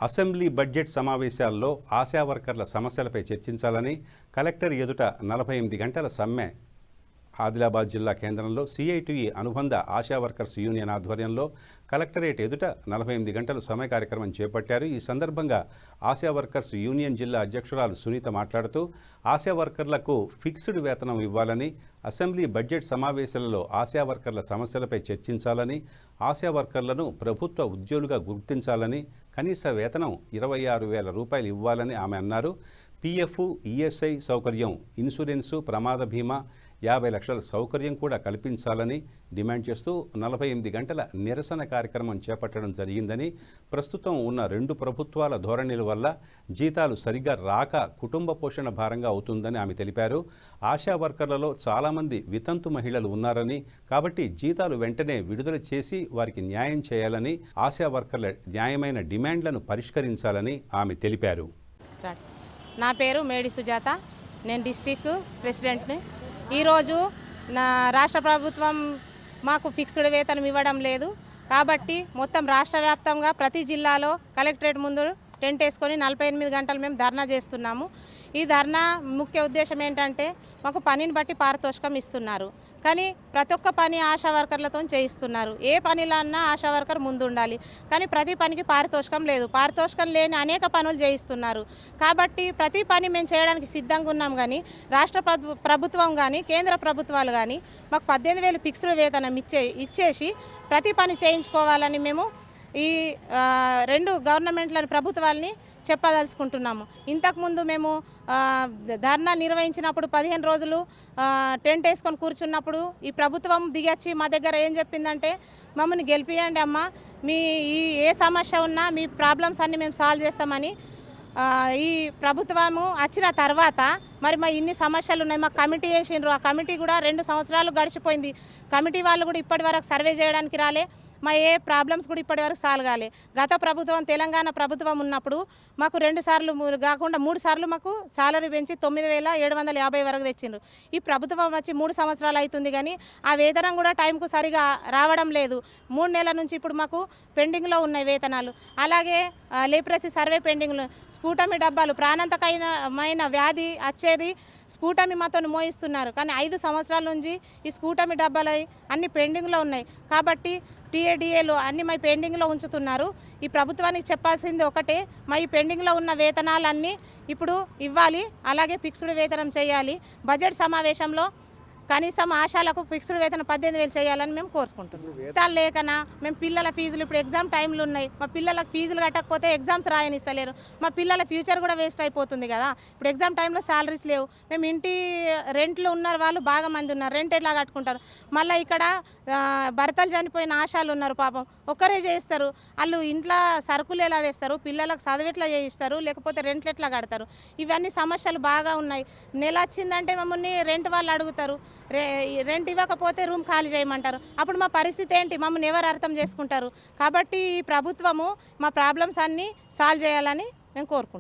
Assembly budget సమావేశాల్లో ఆశా వర్కర్ల సమస్యలపై చర్చించాలని కలెక్టర్ ఎదుట 48 గంటల సమ్మె ఆదిలాబాద్ జిల్లా కేంద్రంలో సిఐటియు అనుబంధ ఆశా వర్కర్స్ యూనియన్ ఆధ్వర్యంలో కలెక్టరేట్ ఎదుట 48 గంటలు సమ్మె కార్యక్రమం చేపట్టారు. ఈ సందర్భంగా ఆశా వర్కర్స్ యూనియన్ జిల్లా అధ్యక్షురాలు సునీత మాట్లాడుతూ ఆశా వర్కర్లకు ఫిక్స్డ్ వేతనం ఇవ్వాలని, అసెంబ్లీ బడ్జెట్ సమావేశాలలో ఆశా వర్కర్ల సమస్యలపై చర్చించాలని, ఆశా వర్కర్లను ప్రభుత్వ ఉద్యోగులుగా గుర్తించాలని, కనీస వేతనం 26,000 రూపాయలు ఇవ్వాలని ఆమె అన్నారు. పిఎఫ్, ఈఎస్ఐ సౌకర్యం, ఇన్సూరెన్సు, ప్రమాద బీమా, 50 లక్షల సౌకర్యం కూడా కల్పించాలని డిమాండ్ చేస్తూ 48 గంటల నిరసన కార్యక్రమం చేపట్టడం జరిగిందని, ప్రస్తుతం ఉన్న 2 ప్రభుత్వాల ధోరణిల వల్ల జీతాలు సరిగ్గా రాక కుటుంబ పోషణ భారంగా అవుతుందని ఆమె తెలిపారు. ఆశా వర్కర్లలో చాలామంది వితంతు మహిళలు ఉన్నారని, కాబట్టి జీతాలు వెంటనే విడుదల చేసి వారికి న్యాయం చేయాలని, ఆశా వర్కర్ల న్యాయమైన డిమాండ్లను పరిష్కరించాలని ఆమె తెలిపారు. నా పేరు మేడి సుజాత, నేను డిస్ట్రిక్ట్ ప్రెసిడెంట్ని. ఈరోజు నా రాష్ట్ర ప్రభుత్వం మాకు ఫిక్స్డ్ వేతనం ఇవ్వడం లేదు కాబట్టి మొత్తం రాష్ట్ర వ్యాప్తంగా ప్రతి జిల్లాలో కలెక్టరేట్ ముందు టెంట్ వేసుకొని 48 గంటలు మేము ధర్నా చేస్తున్నాము. ఈ ధర్నా ముఖ్య ఉద్దేశం ఏంటంటే మాకు పనిని బట్టి పారితోషికం ఇస్తున్నారు, కానీ ప్రతి ఒక్క పని ఆశా వర్కర్లతో చేయిస్తున్నారు. ఏ పనిలో అన్నా ఆశా వర్కర్ ముందు ఉండాలి, కానీ ప్రతి పనికి పారితోషికం లేదు. పారితోషికం లేని అనేక పనులు చేయిస్తున్నారు. కాబట్టి ప్రతి పని మేము చేయడానికి సిద్ధంగా ఉన్నాం, కానీ రాష్ట్ర ప్రభుత్వం కానీ కేంద్ర ప్రభుత్వాలు కానీ మాకు 18,000 ఫిక్స్డ్ వేతనం ఇచ్చేసి ప్రతి పని చేయించుకోవాలని మేము ఈ 2 గవర్నమెంట్లను ప్రభుత్వాలని చెప్పదలుచుకుంటున్నాము. ఇంతకుముందు మేము ధర్నా నిర్వహించినప్పుడు 15 రోజులు టెంట్ వేసుకొని కూర్చున్నప్పుడు ఈ ప్రభుత్వం దిగొచ్చి మా దగ్గర ఏం చెప్పిందంటే, మమ్మల్ని గెలిపియండి అమ్మ, మీ ఏ సమస్య ఉన్నా మీ ప్రాబ్లమ్స్ అన్నీ మేము సాల్వ్ చేస్తామని. ఈ ప్రభుత్వము వచ్చిన తర్వాత మరి మా ఇన్ని సమస్యలు ఉన్నాయి, మాకు కమిటీ వేసిండ్రు. ఆ కమిటీ కూడా 2 సంవత్సరాలు గడిచిపోయింది. కమిటీ వాళ్ళు కూడా ఇప్పటి వరకు సర్వే చేయడానికి రాలే. మా ఏ ప్రాబ్లమ్స్ కూడా ఇప్పటివరకు సాల్వ్ కాలే. గత ప్రభుత్వం తెలంగాణ ప్రభుత్వం ఉన్నప్పుడు మాకు 2 సార్లు కాకుండా 3 సార్లు మాకు సాలరీ పెంచి 9,750 వరకు తెచ్చిండ్రు. ఈ ప్రభుత్వం వచ్చి 3 సంవత్సరాలు అవుతుంది, కానీ ఆ వేతనం కూడా టైంకు సరిగా రావడం లేదు. 3 నెలల నుంచి ఇప్పుడు మాకు పెండింగ్లో ఉన్నాయి వేతనాలు. అలాగే లేప్రసీ సర్వే పెండింగ్లో, స్ఫూటమి డబ్బాలు, ప్రాణాంతకమైన వ్యాధి వచ్చేది స్ఫూటమి మాతో మోయిస్తున్నారు, కానీ 5 సంవత్సరాల నుంచి ఈ స్ఫూటమి డబ్బాలు అన్ని పెండింగ్లో ఉన్నాయి. కాబట్టి టీఏడిఏలు అన్ని మా పెండింగ్లో ఉంచుతున్నారు. ఈ ప్రభుత్వానికి చెప్పాల్సింది ఒకటే, మా ఈ పెండింగ్లో ఉన్న వేతనాలన్నీ ఇప్పుడు ఇవ్వాలి, అలాగే ఫిక్స్డ్ వేతనం చేయాలి. బడ్జెట్ సమావేశంలో కనీసం ఆశాలకు ఫిక్స్డ్ వేతనం 18,000 చేయాలని మేము కోరుకుంటున్నాం. జీతాలు లేకనా మేము పిల్లల ఫీజులు, ఇప్పుడు ఎగ్జామ్ టైంలు ఉన్నాయి, మా పిల్లలకు ఫీజులు కట్టకపోతే ఎగ్జామ్స్ రాయనిస్తలేరు. మా పిల్లల ఫ్యూచర్ కూడా వేస్ట్ అయిపోతుంది కదా. ఇప్పుడు ఎగ్జామ్ టైంలో సాలరీస్ లేవు. మేము ఇంటి రెంట్లు ఉన్న వాళ్ళు బాగా మంది ఉన్నారు, రెంట్ ఎట్లా కట్టుకుంటారు. మళ్ళీ ఇక్కడ భర్తలు చనిపోయిన ఆశాలు ఉన్నారు, పాపం ఒక్కరే చేస్తారు. వాళ్ళు ఇంట్లో సరుకులు ఎలా తెస్తారు, పిల్లలకు చదువు ఎట్లా చేయిస్తారు, లేకపోతే రెంట్లు ఎట్లా కడతారు. ఇవన్నీ సమస్యలు బాగా ఉన్నాయి. నెల వచ్చిందంటే మమ్మల్ని రెంట్ వాళ్ళు అడుగుతారు, రెంట్ ఇవ్వకపోతే రూమ్ ఖాళీ చేయమంటారు. అప్పుడు మా పరిస్థితి ఏంటి, మమ్మల్ని ఎవరు అర్థం చేసుకుంటారు. కాబట్టి ఈ ప్రభుత్వము మా ప్రాబ్లమ్స్ అన్నీ సాల్వ్ చేయాలని మేము కోరుకుంటున్నాం.